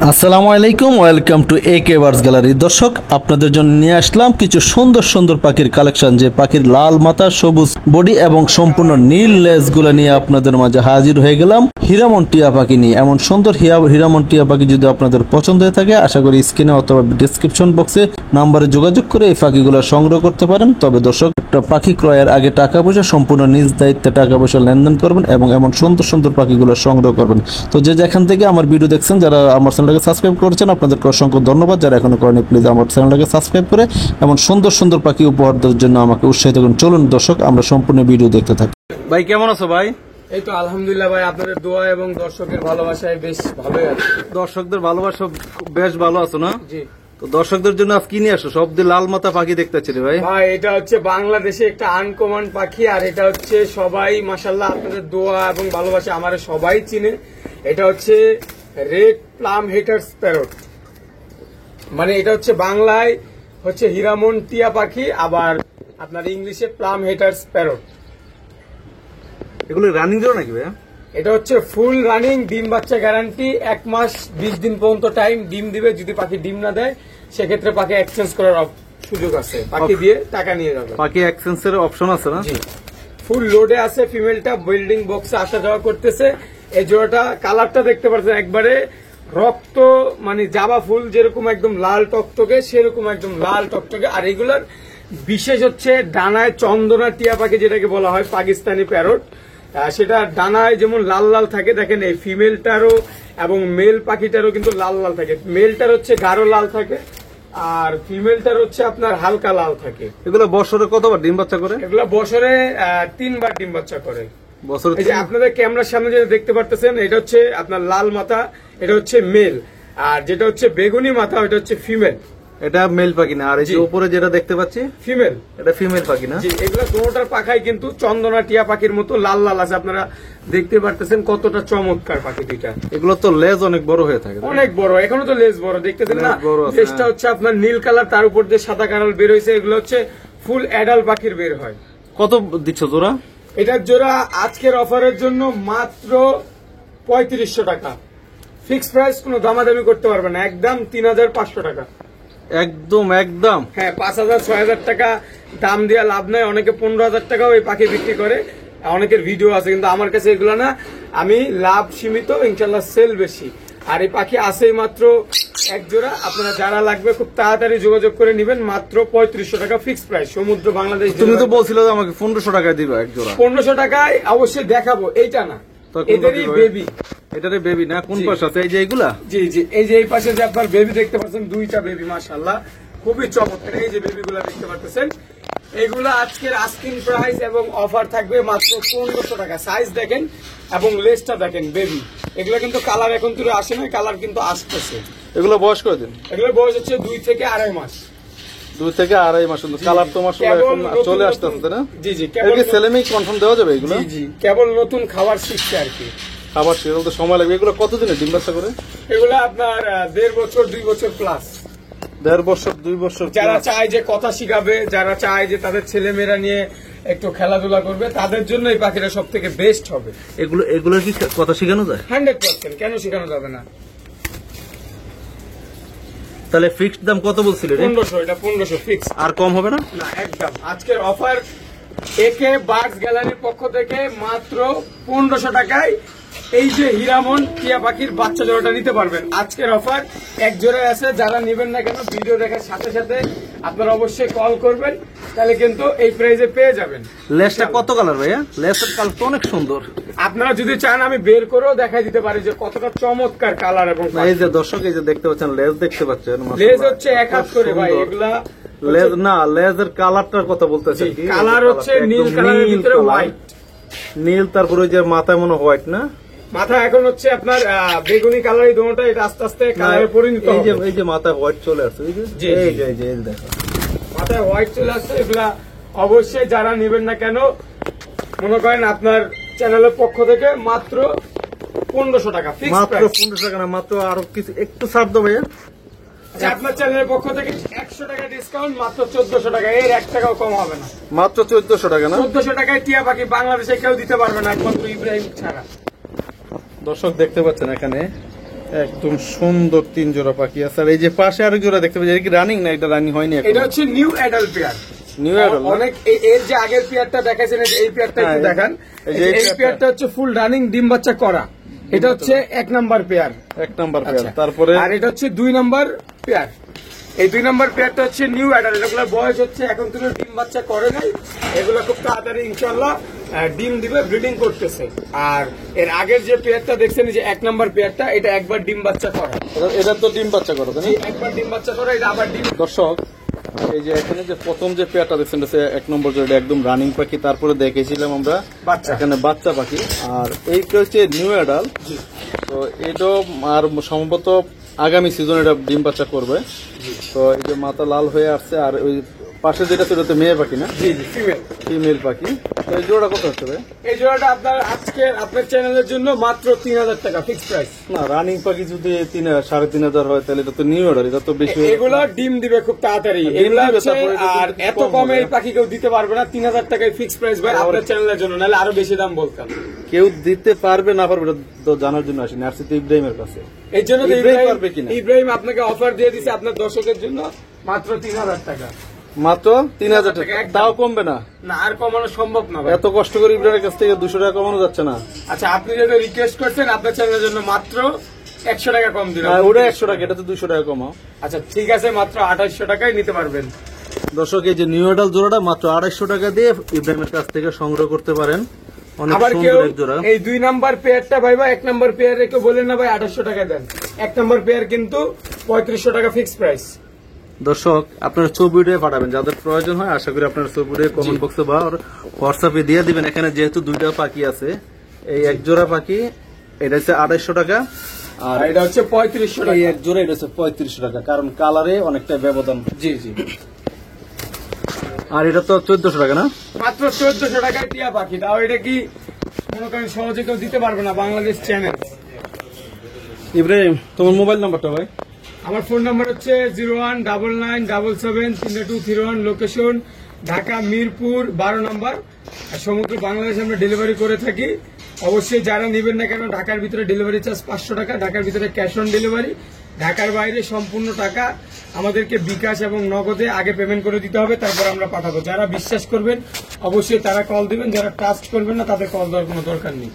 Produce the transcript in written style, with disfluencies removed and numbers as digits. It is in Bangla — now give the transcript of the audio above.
আসসালামু আলাইকুম, ওয়েলকাম টু একে বার্ডস গ্যালারি। দর্শক, আপনাদের জন্য নিয়ে আসলাম কিছু সুন্দর সুন্দর পাখির কালেকশন। যে পাখির লাল মাথা, সবুজ বডি এবং সম্পূর্ণ নীল লেজগুলো নিয়ে আপনাদের মাঝে হাজির হয়ে গেলাম হীরামন টিয়া পাখি নিয়ে। এমন সুন্দর হীরামন টিয়া পাখি যদি আপনাদের পছন্দ হয়ে থাকে, আশা করি স্ক্রিনে অথবা ডিসক্রিপশন বক্সে নাম্বারে যোগাযোগ করে এই পাখিগুলো সংগ্রহ করতে পারেন। তবে দর্শক, একটা পাখি ক্রয়ের আগে টাকা পয়সা সম্পূর্ণ নিজ দায়িত্বে টাকা পয়সা লেনদেন করবেন এবং এমন সুন্দর সুন্দর পাখিগুলো সংগ্রহ করবেন। তো যে যেখান থেকে আমার ভিডিও দেখছেন, যারা আমার চ্যানেলটাকে সাবস্ক্রাইব করেছেন, আপনাদেরকে অসংখ্য ধন্যবাদ। যারা এখনো করেনি, প্লিজ আমার চ্যানেলটাকে সাবস্ক্রাইব করে এমন সুন্দর সুন্দর পাখি উপহার দেওয়ার জন্য আমাকে উৎসাহিত করুন। চলুন দর্শক, আমরা সম্পূর্ণ ভিডিও দেখতে থাকি। ভাই কেমন আছো ভাই? এই তো আলহামদুলিল্লাহ ভাই, আপনাদের দোয়া এবং দর্শকের ভালোবাসায় বেশ ভালোই আছে। দর্শকদের ভালোবাসা বেশ ভালো আছো না? জি। তো দর্শকদের জন্য আজ কি নিয়ে আসো? সব দিয়ে লাল মাথা পাখি দেখতে পাচ্ছি রে ভাই। ভাই এটা হচ্ছে বাংলাদেশে একটা আনকমন পাখি, আর এটা হচ্ছে সবাই মাশাআল্লাহ আপনাদের দোয়া এবং ভালোবাসা আমার সবাই চিনে। এটা হচ্ছে রেড প্লাম হেটার্স প্যারট, মানে এটা হচ্ছে বাংলায় হচ্ছে হীরামন টিয়া পাখি, আবার আপনার ইংলিশে প্লাম হেটার্স প্যারট। এগুলো রানিং দিও নাকি ভাই? এটা হচ্ছে ফুল রানিং, ডিম বাচ্চা গ্যারান্টি, 1 মাস 20 দিন পর্যন্ত টাইম ডিম দিবে। যদি পাখি ডিম না দেয় সেক্ষেত্রে পাখি এক্সচেঞ্জ করার সুযোগ আছে, পাখি দিয়ে টাকা নিয়ে যাবে। পাখি এক্সচেঞ্জের অপশন আছে না? জি, ফুল লোডে আছে। ফিমেলটা বিল্ডিং বক্সে আসা যাওয়া করতেছে। এই জোড়াটা কালারটা দেখতে পাচ্ছেন, একবারে রক্ত, মানে জাবা ফুল যেরকম একদম লাল টকটকে, সেরকম একদম লাল টকটকে। আর এগুলার বিশেষ হচ্ছে ডানায় চন্দনা টিয়া পাখি যেটাকে বলা হয় পাকিস্তানি প্যারট, সেটা ডানায় যেমন লাল লাল থাকে, দেখেন এই ফিমেলটারও এবং মেল পাখিটারও কিন্তু লাল লাল থাকে। মেলটার হচ্ছে গাঢ় লাল থাকে আর ফিমেলটার হচ্ছে আপনার হালকা লাল থাকে। এগুলো বছরে কতবার ডিম বাচ্চা করে? এগুলো বছরে 3 বার ডিম বাচ্চা করে। বছরে এই যে আপনাদের ক্যামেরার সামনে যেটা দেখতে পারতেছেন, এটা হচ্ছে আপনার লাল মাথা, এটা হচ্ছে মেল, আর যেটা হচ্ছে বেগুনি মাথা ওটা হচ্ছে ফিমেল। এটা মেল পাখি না? আর এই যে উপরে যেটা দেখতে পাচ্ছি ফিমেল, এটা ফিমেল পাখি না? জি। এগুলো কোনোটার পাখায় কিন্তু চন্দনা টিয়া পাখির মতো লাল লাল আছে, আপনারা দেখতে পারতেছেন কতটা চমৎকার পাখি দুইটা। এগুলো তো লেজ অনেক বড় হয়ে থাকে, অনেক বড়, এখনো তো লেজ বড় দেখতেছেন না? লেজটা হচ্ছে আপনার নীল কালার, তার উপর দিয়ে সাদা কালার বের হয়েছে। এগুলো হচ্ছে ফুল অ্যাডাল্ট পাখির বের হয়। কত দিচ্ছ জোড়া? এটার জোড়া আজকের অফারের জন্য মাত্র 3500 টাকা। ফিক্সড প্রাইস, কোনো দামাদামি করতে পারবে না, একদম 3500 টাকা। একদম একদম? হ্যাঁ, 5000 6000 টাকা দাম দিয়ে লাভ নাই। অনেকে 15000 টাকাও এই পাখি বিক্রি করে, অনেকের ভিডিও আছে, কিন্তু আমার কাছে এগুলো না। আমি লাভ সীমিত, ইনশাল্লাহ সেল বেশি। আর এই পাখি আছেই মাত্র এক জোড়া। আপনারা যারা লাগবে খুব তাড়াতাড়ি যোগাযোগ করে নেবেন। মাত্র 3500 টাকা ফিক্সড প্রাইস, সমুদ্র বাংলাদেশ। তুমি তো বলছিলে যে আমাকে 1500 টাকায় দিবে এক জোড়া। 1500 টাকায় অবশ্যই দেখাবো, এইটা না, এদেরই বেবি। এটারে বেবি না? কোন পাশে আছে? এই যে এইগুলা? জি জি, এই যে এই পাশে যে আপনার বেবি দেখতে পাচ্ছেন, দুইটা বেবি মাশাআল্লাহ খুবই চমৎকার। এই যে বেবিগুলা দেখতে পাচ্ছেন, এগুলা আজকের আস্কিং প্রাইস এবং অফার থাকবে মাত্র 1500 টাকা। সাইজ দেখেন এবং লেজটা দেখেন বেবি। এগুলা কিন্তু কালার এখন তুলে আসে না, কালার কিন্তু আসতেছে। এগুলো বয়স করে দিন? এগুলোর বয়স হচ্ছে 2 থেকে 2.5 মাস। 2 থেকে 2.5 মাস। কালার তো মাশাআল্লাহ এখন চলে আসতেছে না? জি জি, কেবল সেলেমেই কনফার্ম দেওয়া যাবে এগুলো? জি জি, কেবল নতুন খাবার শিখছে আর কি। খাবার সেগুলো তো সময় লাগবে। এগুলো কতদিনে ডিম বাচ্চা করে? এগুলো আপনার 1.5 বছর 2 বছর প্লাস। 1.5 বছর 2 বছর। যারা চায় যে কথা শিখাবে, যারা চায় যে তাদের ছেলে মেয়েরা নিয়ে একটু খেলাধুলা করবে, তাদের জন্য এই পাখিটা সব থেকে বেস্ট হবে। এগুলো কি কথা শেখানো যায়? 100%, কেন শেখানো যাবে না? তাহলে ফিক্সড দাম কত বলছিল? 1500। এটা 1500 ফিক্স, আর কম হবে না? না একদম। আজকের অফার একে বার্ডস গ্যালারির পক্ষ থেকে মাত্র 1500 টাকায় এই যে হীরামন টিয়া পাখির বাচ্চা জোড়াটা নিতে পারবেন। আজকের অফার এক জোড়ায় আছে। যারা নেবেন না কেন, ভিডিও দেখার সাথে সাথে আপনারা অবশ্যই কল করবেন, তাহলে কিন্তু এই প্রাইজে পেয়ে যাবেন। লেজটা কত কালার ভাইয়া? লেজের কালার তো অনেক সুন্দর। আপনারা যদি চান আমি বের করেও দেখাই দিতে পারি যে কতটা চমৎকার কালার। এবং এই যে দর্শক, এই যে দেখতে পাচ্ছেন লেজ, দেখতে পাচ্ছেন লেজ হচ্ছে 1 হাত করে ভাই। এগুলা লেজ না, লেজের কালারটার কথা বলতেছেন কি? কালার হচ্ছে নীল কালারের ভিতরে হোয়াইট। নীল, তারপরে ওই যে মাথায় মনে হোয়াইট না? মাথা এখন হচ্ছে আপনার বেগুনি কালারই দুটোটা। এটা আস্তে আস্তে কালারে পরিণত হবে। এই যে মাথায় হোয়াইট চলে আসছে, এই যে দেখো মাথায় হোয়াইট চলে আসছে। এগুলা অবশ্যই যারা নেবেন না কেন, মনে করেন আপনার চ্যানেলের পক্ষ থেকে মাত্র 1500 টাকা ফিক্স মাত্র প্রাইস। 1500 টাকা না, মাত্র আরো কিছু একটু ছাড় দেবো ভাইয়া। আপনার চ্যানেলের পক্ষ থেকে 100 টাকা ডিসকাউন্ট, মাত্র 1400 টাকা। এর 1 টাকাও কম হবে না। মাত্র 1400 টাকা না? 1400 টাকায় টিয়া পাখি বাংলাদেশে কেউ দিতে পারবে না, একমাত্র ইব্রাহিম ছাড়া। দর্শক দেখতে পাচ্ছেন এখানে একদম সুন্দর 3 জোড়া পাখি আছে। আর এই যে পাশে আরেক জোড়া দেখতে পাচ্ছি, এটা কি রানিং না? এটা রানিং হয়নি এখন। এটা হচ্ছে new adult pair. New adult অনেক এর যে আগের পেয়ারটা দেখাইছেন, এই পেয়ারটা একটু দেখান। এই পেয়ারটা হচ্ছে ফুল রানিং ডিম বাচ্চা করা। এটা হচ্ছে 1 নাম্বার পেয়ার। 1 number pair. তারপরে আর এটা হচ্ছে 2 নাম্বার পেয়ার। এই 2 নাম্বার পেয়ারটা হচ্ছে নিউ অ্যাডাল্ট। এগুলোর বয়স হচ্ছে এখন থেকে ডিম বাচ্চা করে নাই। এগুলো খুব তাড়াতাড়ি ইনশাআল্লাহ ডিম দিবে, ব্রিডিং করতেছে। আর এর আগের যে পেয়ারটা দেখছেন, যে 1 নাম্বার পেয়ারটা, এটা একবার ডিম বাচ্চা করা। এটা তো ডিম বাচ্চা করে তাই না? একবার ডিম বাচ্চা করা, এটা আবার ডিম। দর্শক, এই যে এখানে যে প্রথম যে পেয়ারটা দেখছেন, এটা 1 নম্বর জোড়া, একদম রানিং পাখি। তারপরে দেখেছিলাম আমরা বাচ্চা, এখানে বাচ্চা পাখি। আর এইটা হচ্ছে নিউ অ্যাডাল্ট। তো এটাও আর সম্ভবত আগামী সিজন এটা ডিম বাচ্চা করবে। তো এই যে মাথা লাল হয়ে আসছে। আর ওই পাশে যেটা ছিল ওটা মেয়ে পাখি না? জি জি, ফিমেল। ফিমেল পাখি। তো এই জোড়া কত হচ্ছে ভাই? এই জোড়াটা আপনার আজকে আপনার চ্যানেলের জন্য মাত্র 3000 টাকা ফিক্স প্রাইস। না, রানিং পাখি যদি 3,500 হয় তাহলে এটা তো নিউ অর্ডার, এটা তো বেশি। এগুলো ডিম দিবে খুব তাড়াতাড়ি। এগুলো হচ্ছে আর এত কমে এই পাখি কেউ দিতে পারবে না। 3000 টাকায় ফিক্স প্রাইস ভাই আপনার চ্যানেলের জন্য, নাহলে আরো বেশি দাম বলতাম। কেউ দিতে পারবে না পারবে এটা তো জানার জন্য আসি নার্সিতে ইব্রাহিমের কাছে। এই জন্য তো ইব্রাহিম পারবে কিনা? ইব্রাহিম আপনাকে অফার দিয়ে দিছে আপনার দর্শকের জন্য মাত্র 3000 টাকা। মাত্র 3000 টাকা, তাও কমবে না? না, আর কমানো সম্ভব না ভাই। এত কষ্ট করে ইব্রাহিমের কাছ থেকে 200 টাকা কমানো যাচ্ছে না? আচ্ছা, আপনি যদি রিকোয়েস্ট করছেন, আপনার চ্যানেলের জন্য মাত্র 100 টাকা কম দিলাম। ওটা 100 টাকা, এটা তো 200 টাকা কমাও। আচ্ছা ঠিক আছে, মাত্র 2800 টাকায় নিতে পারবেন। দর্শক, এই যে নিউ অ্যাডাল জোড়াটা মাত্র 250 টাকা দিয়ে ইব্রাহিমের কাছ থেকে সংগ্রহ করতে পারেন। অনেক আবার কেউ সুন্দর এক জোড়া। এই 2 নাম্বার পেয়ারটা ভাই 1 নাম্বার পেয়ার রেখে বলেন না ভাই 2800 টাকা দেন। 1 নাম্বার পেয়ার কিন্তু 3500 টাকা ফিক্স প্রাইস। দর্শক, আপনারা ছবিটা পাঠাবেন যাদের প্রয়োজন হয়। আশা করি আপনারা ছবিটা কমেন্ট বক্সে বা হোয়াটসঅ্যাপে দিয়ে দিবেন। এখানে যেহেতু 2টা পাখি আছে, এই এক জোড়া পাখি এটা হচ্ছে 2800 টাকা, আর এটা হচ্ছে 3500 টাকা। এই এক জোড়া এটা হচ্ছে 3500 টাকা, কারণ কালারে অনেকটা ব্যবধান। জি জি। আর এটা তো 1400 টাকা না? মাত্র 1400 টাকায় টিয়া পাখি। তাও এটা কি মনে করেন সহজে কেউ দিতে পারবে না, বাংলাদেশ চ্যানেল। ইব্রাহিম, তোমার মোবাইল নাম্বারটা ভাই? আমার ফোন নাম্বার হচ্ছে 0199773231, লোকেশন ঢাকা মিরপুর 12 নম্বর। আর সমগ্র বাংলাদেশে আমরা ডেলিভারি করে থাকি। অবশ্যই যারা নেবেন না কেন, ঢাকার ভিতরে ডেলিভারি চার্জ 500 টাকা, ঢাকার ভিতরে ক্যাশ অন ডেলিভারি। ঢাকার বাইরে সম্পূর্ণ টাকা আমাদেরকে বিকাশ এবং নগদে আগে পেমেন্ট করে দিতে হবে, তারপর আমরা পাঠাবো। যারা বিশ্বাস করবেন অবশ্যই তারা কল দিবেন, যারা ট্রাস্ট করবেন না তাদের কল দেওয়ার কোনো দরকার নেই।